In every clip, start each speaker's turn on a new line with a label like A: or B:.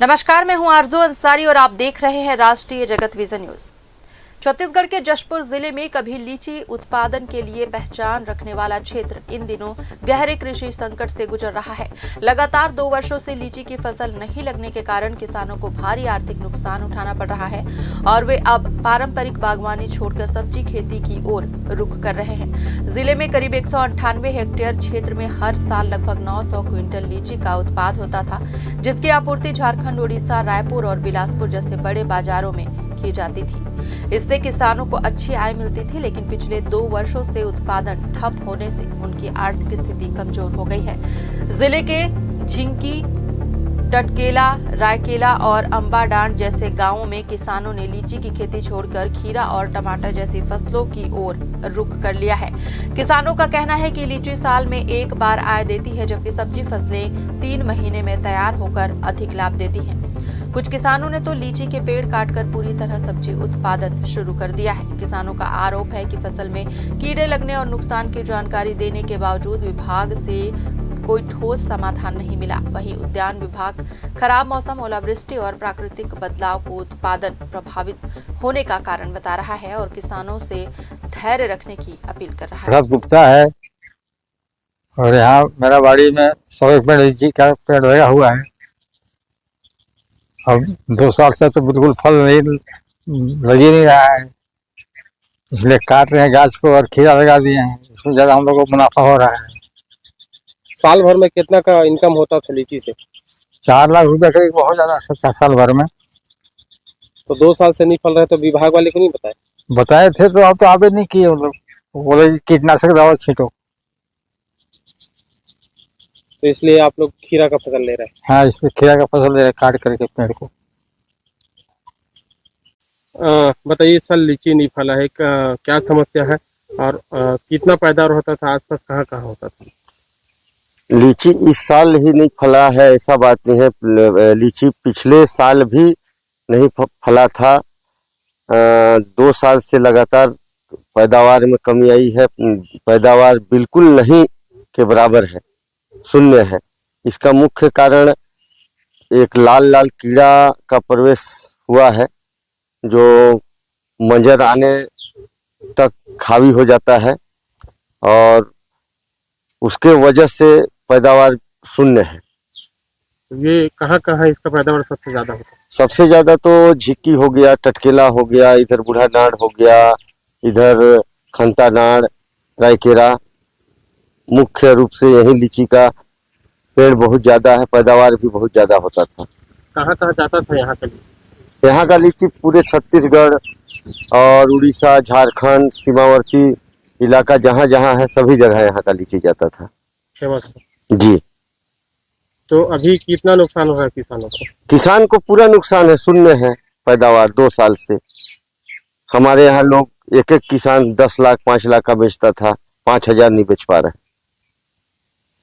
A: नमस्कार, मैं हूं आरजू अंसारी और आप देख रहे हैं राष्ट्रीय जगत विजन न्यूज। छत्तीसगढ़ के जशपुर जिले में कभी लीची उत्पादन के लिए पहचान रखने वाला क्षेत्र इन दिनों गहरे कृषि संकट से गुजर रहा है। लगातार 2 वर्षों से लीची की फसल नहीं लगने के कारण किसानों को भारी आर्थिक नुकसान उठाना पड़ रहा है और वे अब पारंपरिक बागवानी छोड़कर सब्जी खेती की ओर रुख कर रहे हैं। जिले में करीब 198 हेक्टेयर क्षेत्र में हर साल लगभग 900 क्विंटल लीची का उत्पाद होता था, जिसकी आपूर्ति झारखंड, उड़ीसा, रायपुर और बिलासपुर जैसे बड़े बाजारों में की जाती थी। इससे किसानों को अच्छी आय मिलती थी, लेकिन पिछले 2 वर्षों से उत्पादन ठप होने से उनकी आर्थिक स्थिति कमजोर हो गई है। जिले के झिंकी, टटकेला, रायकेला और अंबाडांड जैसे गांवों में किसानों ने लीची की खेती छोड़कर खीरा और टमाटर जैसी फसलों की ओर रुख कर लिया है। किसानों का कहना है कि लीची साल में एक बार आय देती है, जबकि सब्जी फसलें 3 महीने में तैयार होकर अधिक लाभ देती हैं। कुछ किसानों ने तो लीची के पेड़ काटकर पूरी तरह सब्जी उत्पादन शुरू कर दिया है। किसानों का आरोप है कि फसल में कीड़े लगने और नुकसान की जानकारी देने के बावजूद विभाग से कोई ठोस समाधान नहीं मिला। वहीं उद्यान विभाग खराब मौसम, ओलावृष्टि और प्राकृतिक बदलाव को उत्पादन प्रभावित होने का कारण बता रहा है और किसानों से धैर्य रखने की अपील कर रहा है।
B: गुप्ता है और यहाँ मेरा बाड़ी में 100 पेड़ लीची का पेड़ लगा हुआ है। अब 2 साल से तो बिल्कुल फल नहीं लग ही नहीं रहा है, इसलिए काट रहे हैं गाछ को और खीरा लगा दिए हैं। इसमें ज्यादा हम लोग को मुनाफा हो रहा है।
C: साल भर में कितना का इनकम होता था लीची से?
B: 4 लाख रुपए करीब हो जाता साल भर में।
C: तो 2 साल से नहीं फल रहे तो विभाग वाले को नहीं बताए?
B: बताए थे तो अब तो आवेदन नहीं किए। हम लोग बोले कीटनाशक दवा छींटो,
C: तो इसलिए आप लोग खीरा का फसल ले रहे हैं।
B: हाँ, इसलिए खीरा का फसल ले रहे काट करके पेड़ को।
C: बताइए, इस साल लीची नहीं फला है, क्या समस्या है और कितना पैदावार होता था? आसपास कहाँ कहाँ होता था?
D: लीची इस साल ही नहीं फला है ऐसा बात नहीं है। लीची पिछले साल भी नहीं फला था। 2 साल से लगातार पैदावार में कमी आई है। पैदावार बिल्कुल नहीं के बराबर है, शून्य है। इसका मुख्य कारण एक लाल लाल कीड़ा का प्रवेश हुआ है, जो मंजर आने तक हावी हो जाता है और उसके वजह से पैदावार शून्य है।
C: ये कहाँ कहाँ इसका पैदावार सबसे ज्यादा होता है?
D: सबसे ज्यादा तो झिक्की हो गया, टटकेला हो गया, इधर बूढ़ा नाड़ हो गया, इधर खंता नाड़, रायकेरा। मुख्य रूप से यही लीची का पेड़ बहुत ज्यादा है, पैदावार भी बहुत ज्यादा होता था।
C: कहाँ कहाँ जाता था यहाँ का लीची?
D: यहाँ का लीची पूरे छत्तीसगढ़ और उड़ीसा, झारखंड, सीमावर्ती इलाका जहाँ जहाँ है सभी जगह यहाँ का लीची जाता था।
C: फेमस
D: जी।
C: तो अभी कितना नुकसान हो रहा है किसानों को?
D: किसान को पूरा नुकसान है, शून्य है पैदावार 2 साल से। हमारे यहाँ लोग एक किसान 10 लाख 5 लाख का बेचता था, 5,000 नहीं बेच पा रहे।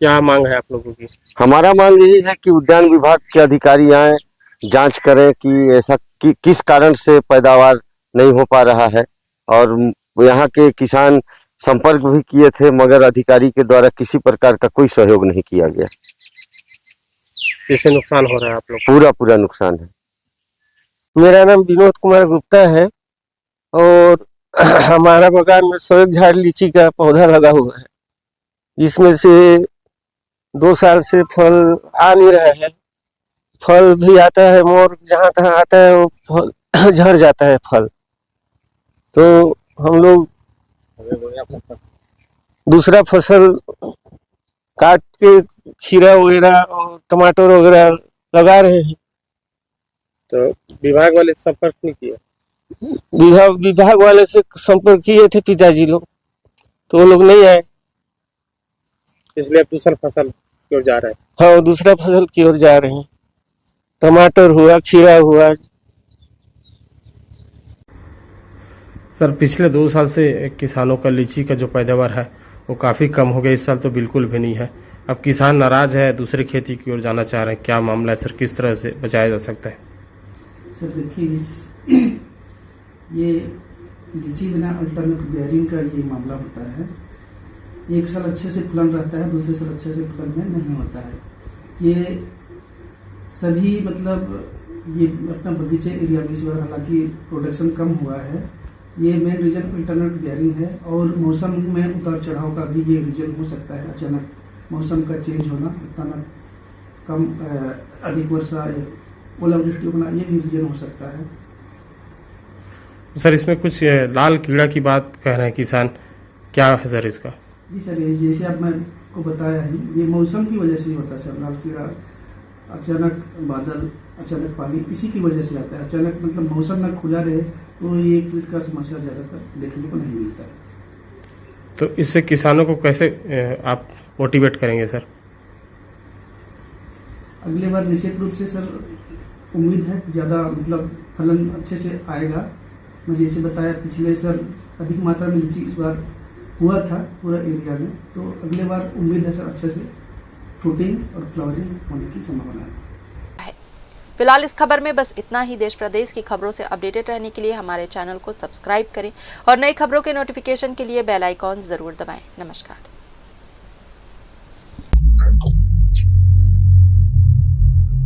C: क्या मांग है आप लोगों की? हमारा
D: मांग यही है कि उद्यान विभाग के अधिकारी आए, जांच करें कि ऐसा किस कारण से पैदावार नहीं हो पा रहा है। और यहाँ के किसान संपर्क भी किए थे, मगर अधिकारी के द्वारा किसी प्रकार का कोई सहयोग नहीं किया गया।
C: कैसे नुकसान हो रहा है आप लोग?
D: पूरा नुकसान है।
E: मेरा नाम विनोद कुमार गुप्ता है और हमारा बागान में 100 झाड़ लीची का पौधा लगा हुआ है, जिसमें से 2 साल से फल आ नहीं रहा है। फल भी आता है, मोर जहाँ तहाँ आता है वो फल झड़ जाता है फल। तो हम लोग दूसरा फसल काट के खीरा वगैरह और टमाटर वगैरह लगा रहे हैं।
C: तो विभाग वाले संपर्क नहीं किया?
E: विभाग वाले से संपर्क किए थे पिताजी लोग, तो वो लोग नहीं आए,
C: इसलिए अब दूसरा फसल की ओर जा रहे हैं।
E: हाँ, दूसरा फसल की ओर जा रहे हैं। टमाटर हुआ, खीरा हुआ।
C: सर, पिछले 2 साल से किसानों का लीची का जो पैदावार है वो काफ़ी कम हो गया, इस साल तो बिल्कुल भी नहीं है। अब किसान नाराज है, दूसरी खेती की ओर जाना चाह रहे हैं। क्या मामला है सर, किस तरह से बचाया जा सकता है?
F: सर देखिए, ये लीची बिना अल्टरनेट बेयरिंग का ये मामला होता है। एक साल अच्छे से फलन रहता है, दूसरे साल अच्छे से फलन में नहीं होता है। ये सभी मतलब ये अपना बगीचे एरिया में इस बार हालांकि प्रोडक्शन कम हुआ है। ये मेन रीजन अल्टरनेट गैरिंग है और मौसम में उतार चढ़ाव का भी ये रीजन हो सकता है। अचानक मौसम का चेंज होना, अचानक कम अधिक वर्षा, ओलावृष्टि होना, ये भी रीजन हो सकता है।
C: सर इसमें कुछ लाल कीड़ा की बात कह रहे हैं किसान, क्या है सर इसका?
F: जी सर, ये जैसे आप मैं को बताया ही, ये मौसम की वजह से ही होता है सर। लाल कीड़ा अचानक बादल, अचानक पानी, इसी की वजह से आता है। अचानक मतलब मौसम ना खुला रहे तो ये कीट का समस्या ज़्यादातर देखने को नहीं मिलता है।
C: तो इससे किसानों को कैसे आप मोटिवेट करेंगे सर?
F: अगले बार निश्चित रूप से सर उम्मीद है ज़्यादा मतलब फलन अच्छे से आएगा। मैं जैसे बताया पिछले सर अधिक मात्रा में लीची इस बार हुआ था पूरा एरिया में, तो अगले बार उम्मीद है सर अच्छे से फ्रूटिंग और फ्लावरिंग होने की संभावना है।
A: फिलहाल इस खबर में बस इतना ही। देश प्रदेश की खबरों से अपडेटेड रहने के लिए हमारे चैनल को सब्सक्राइब करें और नई खबरों के नोटिफिकेशन के लिए बेल आइकॉन जरूर दबाएं। नमस्कार।